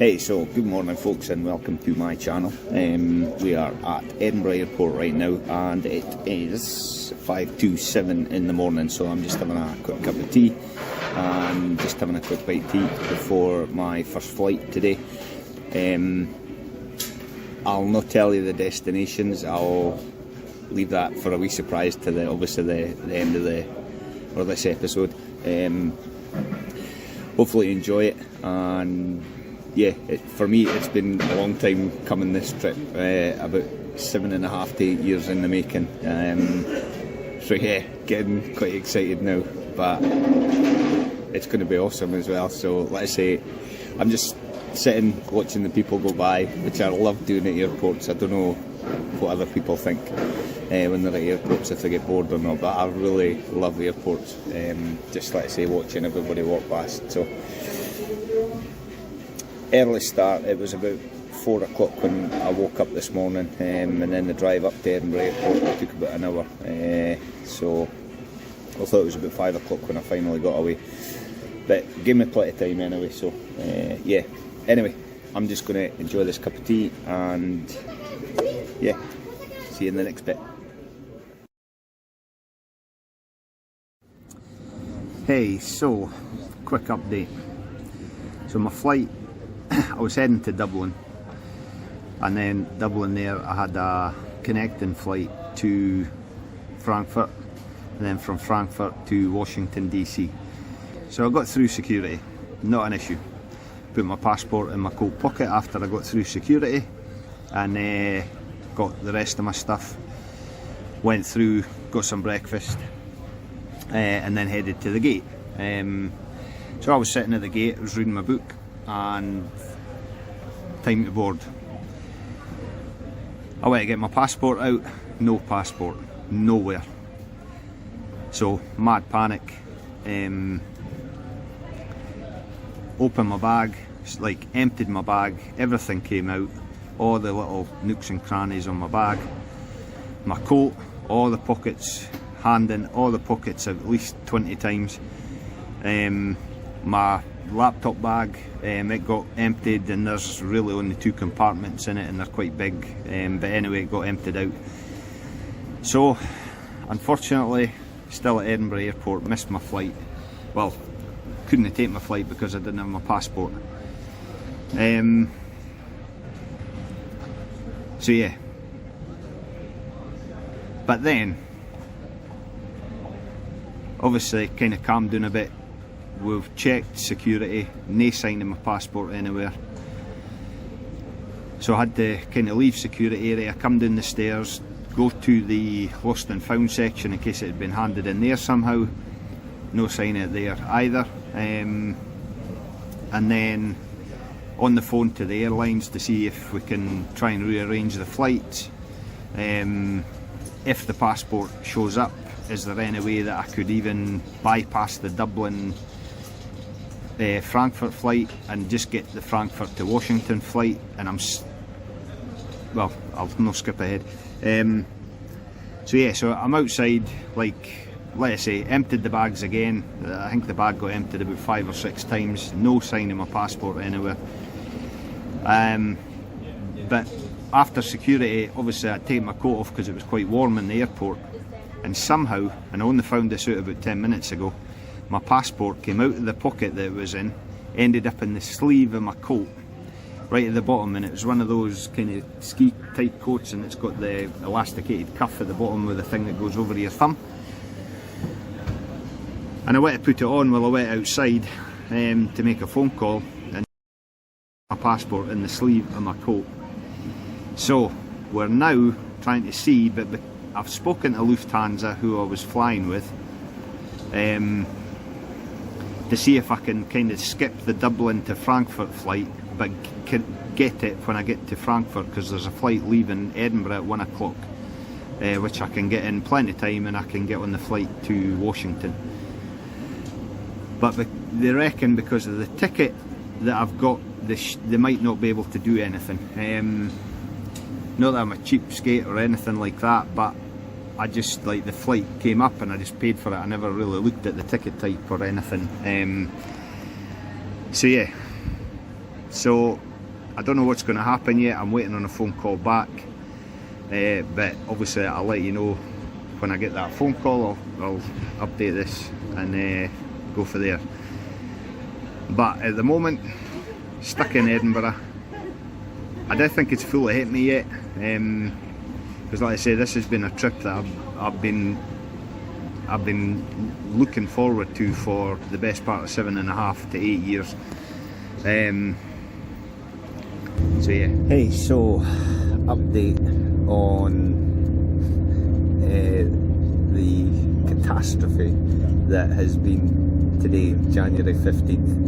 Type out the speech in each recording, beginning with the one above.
Hey, so good morning folks and welcome to my channel. We are at Edinburgh Airport right now and it is 5:27 in the morning, so I'm just having a quick cup of tea and just having a quick bite to eat before my first flight today. I'll not tell you the destinations, I'll leave that for a wee surprise to the end of this episode. Hopefully you enjoy it, and yeah, for me it's been a long time coming, this trip, about 7.5 to 8 years in the making. So yeah, getting quite excited now, but it's going to be awesome as well. So let's say I'm just sitting watching the people go by, which I love doing at airports. I don't know what other people think when they're at airports, if they get bored or not, but I really love airports. Just let's say watching everybody walk past. So early start, it was about 4 o'clock when I woke up this morning, and then the drive up to Edinburgh Airport took about an hour, so I thought it was about 5 o'clock when I finally got away, but gave me plenty of time anyway. So yeah, anyway, I'm just going to enjoy this cup of tea and yeah, see you in the next bit. Hey, so quick update. So my flight, I was heading to Dublin, and then Dublin there I had a connecting flight to Frankfurt, and then from Frankfurt to Washington DC. So I got through security, not an issue. Put my passport in my coat pocket after I got through security, and got the rest of my stuff, went through, got some breakfast, and then headed to the gate. So I was sitting at the gate, I was reading my book, and time to board. I went to get my passport out, no passport, nowhere. So mad panic. Opened my bag, like emptied my bag, everything came out, all the little nooks and crannies on my bag, my coat, all the pockets, hand in all the pockets at least 20 times. My laptop bag, it got emptied, and there's really only 2 compartments in it and they're quite big, but anyway it got emptied out. So unfortunately, still at Edinburgh Airport, missed my flight. Well, couldn't take my flight because I didn't have my passport. So yeah, but then obviously kind of calmed down a bit. We've checked security, no sign of my passport anywhere. So I had to kind of leave security area, come down the stairs, go to the lost and found section in case it had been handed in there somehow. No sign of it there either. And then on the phone to the airlines to see if we can try and rearrange the flight. If the passport shows up, is there any way that I could even bypass the Dublin Frankfurt flight and just get the Frankfurt to Washington flight? And well, I'll not skip ahead. So yeah, so I'm outside, like, let's say, emptied the bags again. I think the bag got emptied about 5 or 6 times, no sign of my passport anywhere. But after security, obviously I'd taken my coat off because it was quite warm in the airport, and somehow, and I only found this out about 10 minutes ago, my passport came out of the pocket that it was in, ended up in the sleeve of my coat, right at the bottom, and it was one of those kind of ski type coats, and it's got the elasticated cuff at the bottom with the thing that goes over your thumb. And I went to put it on while I went outside to make a phone call, and my passport in the sleeve of my coat. So we're now trying to see, but I've spoken to Lufthansa, who I was flying with, to see if I can kind of skip the Dublin to Frankfurt flight, but can get it when I get to Frankfurt, because there's a flight leaving Edinburgh at 1 o'clock, which I can get in plenty of time, and I can get on the flight to Washington. But they reckon because of the ticket that I've got, they might not be able to do anything. Not that I'm a cheapskate or anything like that, but I just, like, the flight came up and I just paid for it. I never really looked at the ticket type or anything. So yeah, so I don't know what's going to happen yet. I'm waiting on a phone call back, but obviously I'll let you know when I get that phone call. I'll update this and go for there. But at the moment, stuck in Edinburgh. I don't think it's fully hit me yet, because like I say, this has been a trip that I've been looking forward to for the best part of 7.5 to 8 years. So yeah. Hey, so update on the catastrophe that has been today, January 15th.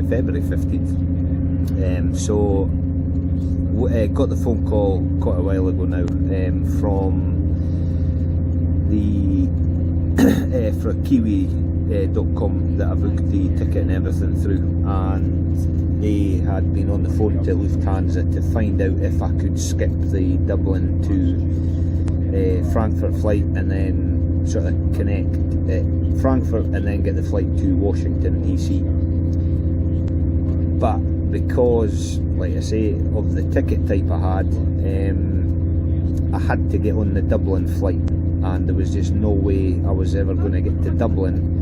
February 15th. So got the phone call quite a while ago now from the for Kiwi.com that I booked the ticket and everything through, and they had been on the phone to Lufthansa to find out if I could skip the Dublin to Frankfurt flight and then sort of connect at Frankfurt and then get the flight to Washington DC. But because, like I say, of the ticket type I had to get on the Dublin flight, and there was just no way I was ever going to get to Dublin.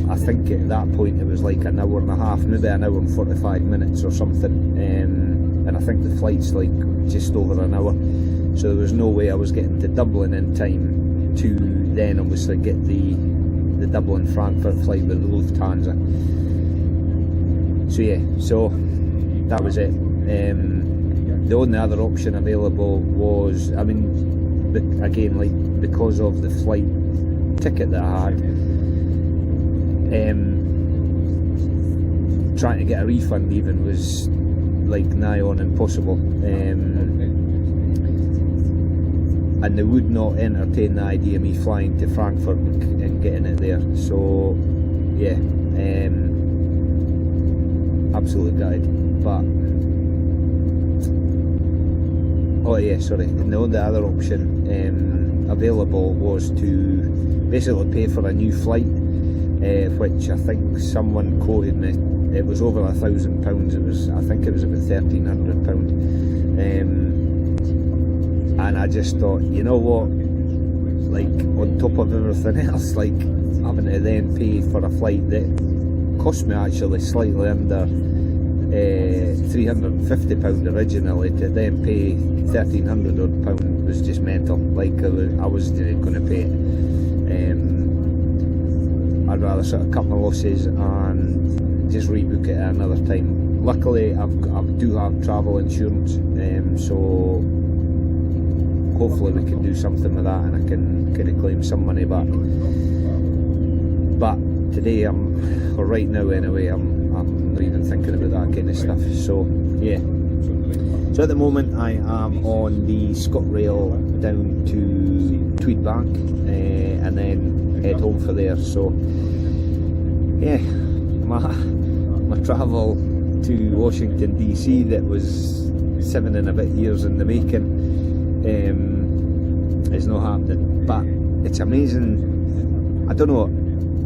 I think at that point it was like an hour and a half, maybe an hour and 45 minutes or something, and I think the flight's like just over an hour, so there was no way I was getting to Dublin in time to then obviously get the Dublin Frankfurt flight with the Lufthansa. So yeah, so that was it. The only other option available was, I mean, again, like, because of the flight ticket that I had, trying to get a refund even was like nigh on impossible, and they would not entertain the idea of me flying to Frankfurt and getting it there. So yeah, absolutely gutted. But oh yeah, sorry, and the only other option available was to basically pay for a new flight, which I think someone quoted me, it was over £1,000. It was, I think it was about £1,300, and I just thought, you know what, like, on top of everything else, like having to then pay for a flight that cost me actually slightly under £350 originally, to then pay £1,300 was just mental. Like, I wasn't going to pay it. I'd rather sort of cut my losses and just rebook it at another time. Luckily, I do have travel insurance, so hopefully we can do something with that and I can kind of claim some money back. But today, or right now anyway, I'm not even thinking about that kind of stuff. So yeah. So at the moment I am on the ScotRail down to Tweedbank, and then head home for there. So yeah, my travel to Washington DC that was 7 and a bit years in the making is not happening. But it's amazing. I don't know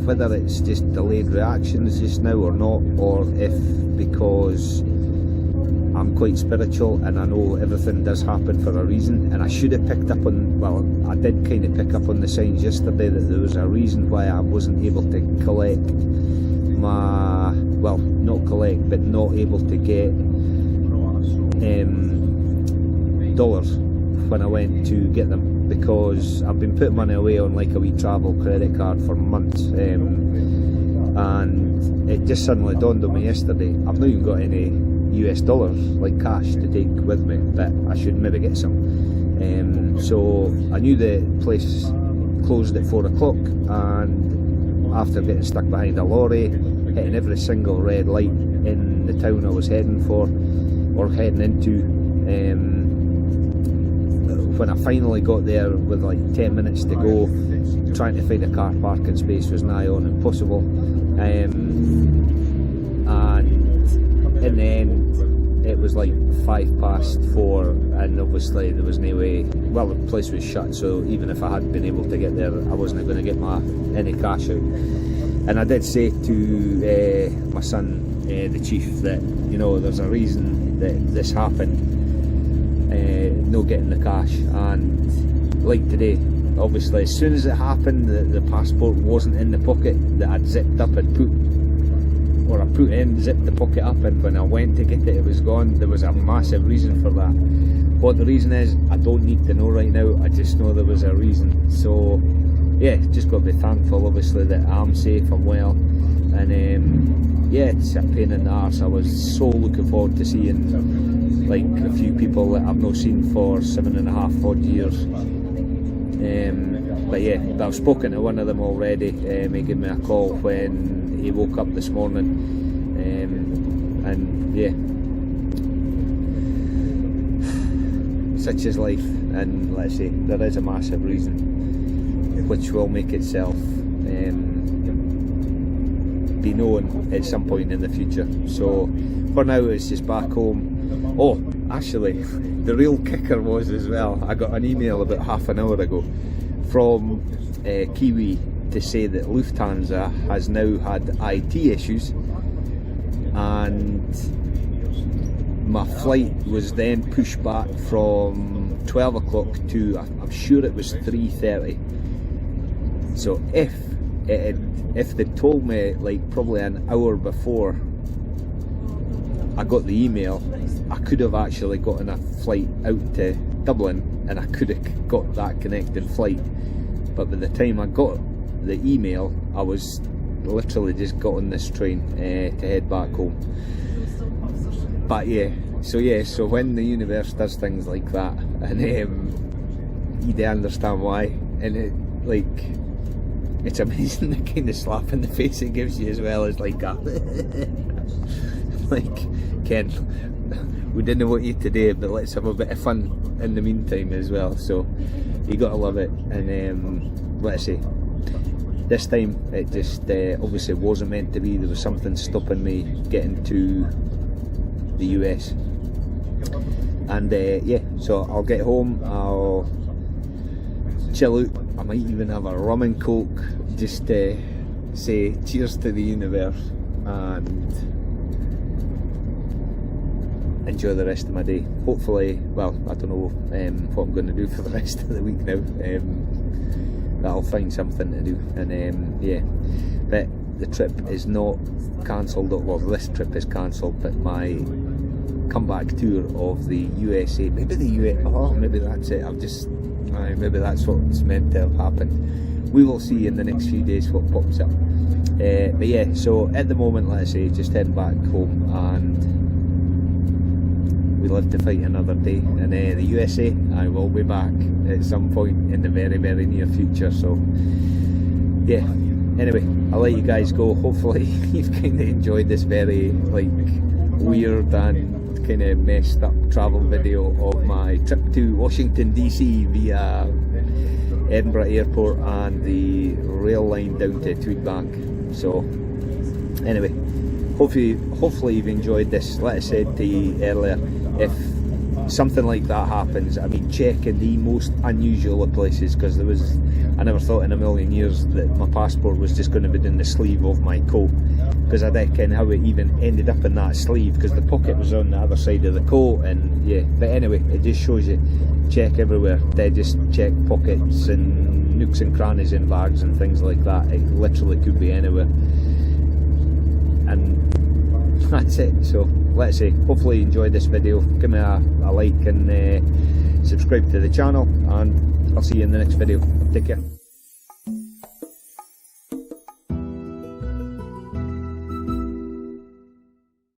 whether it's just delayed reactions just now or not, or if because I'm quite spiritual and I know everything does happen for a reason, and I should have picked up on, well, I did kind of pick up on the signs yesterday that there was a reason why I wasn't able to collect my, well, not collect, but not able to get dollars when I went to get them, because I've been putting money away on like a wee travel credit card for months, and it just suddenly dawned on me yesterday, I've not even got any US dollars, like cash, to take with me, but I should maybe get some. So I knew the place closed at 4 o'clock, and after getting stuck behind a lorry, hitting every single red light in the town I was heading for, or heading into, when I finally got there with like 10 minutes to go, trying to find a car parking space was nigh on impossible, and in the end it was like 4:05, and obviously there was no way, well, the place was shut, so even if I had been able to get there, I wasn't going to get any cash out. And I did say to my son, the chief, that, you know, there's a reason that this happened, no getting the cash. And like today, obviously as soon as it happened, the passport wasn't in the pocket that I'd zipped up and I put in, zipped the pocket up, and when I went to get it, it was gone. There was a massive reason for that. What the reason is, I don't need to know right now, I just know there was a reason. So yeah, just got to be thankful obviously that I'm safe, I'm well, and yeah, it's a pain in the arse. I was so looking forward to seeing like a few people that I've not seen for 7.5 odd years. But yeah, I've spoken to one of them already. He gave me a call when he woke up this morning, and yeah, such is life. And let's say there is a massive reason which will make itself be known at some point in the future. So for now it's just back home. Oh, actually, the real kicker was as well, I got an email about half an hour ago from Kiwi to say that Lufthansa has now had IT issues, and my flight was then pushed back from 12 o'clock to, I'm sure it was 3:30. So if they told me like probably an hour before I got the email, I could have actually gotten a flight out to Dublin and I could have got that connecting flight. But by the time I got the email, I was literally just got on this train to head back home. But yeah, so when the universe does things like that, and you do understand why, and it, like, it's amazing the kind of slap in the face it gives you as well. As like a like, Ken, we didn't want you today, but let's have a bit of fun in the meantime as well. So you gotta love it. And let's say this time it just obviously wasn't meant to be. There was something stopping me getting to the US, and yeah, so I'll get home, I'll chill out, I might even have a rum and coke, just say cheers to the universe and enjoy the rest of my day. Hopefully, well, I don't know what I'm going to do for the rest of the week now, but I'll find something to do. And yeah, but the trip is not cancelled. Well, this trip is cancelled, but my comeback tour of the USA, maybe the US, oh, maybe that's it. Maybe that's what's meant to have happened. We will see in the next few days what pops up. But yeah, so at the moment, let's say, just heading back home, and we live to fight another day. And the USA, I will be back at some point in the very, very near future. So yeah, anyway, I'll let you guys go. Hopefully you've kind of enjoyed this very like weird and kind of messed up travel video of my trip to Washington DC via Edinburgh Airport and the rail line down to Tweedbank. So anyway, hopefully you've enjoyed this. Like I said to you earlier, if something like that happens, I mean, check in the most unusual of places, because I never thought in a million years that my passport was just going to be in the sleeve of my coat, because I don't know how it even ended up in that sleeve, because the pocket was on the other side of the coat. And yeah, but anyway, it just shows you, check everywhere. They just check pockets and nooks and crannies in bags and things like that. It literally could be anywhere, and that's it. So let's say, hopefully you enjoyed this video. Give me a like and subscribe to the channel, and I'll see you in the next video. Take care.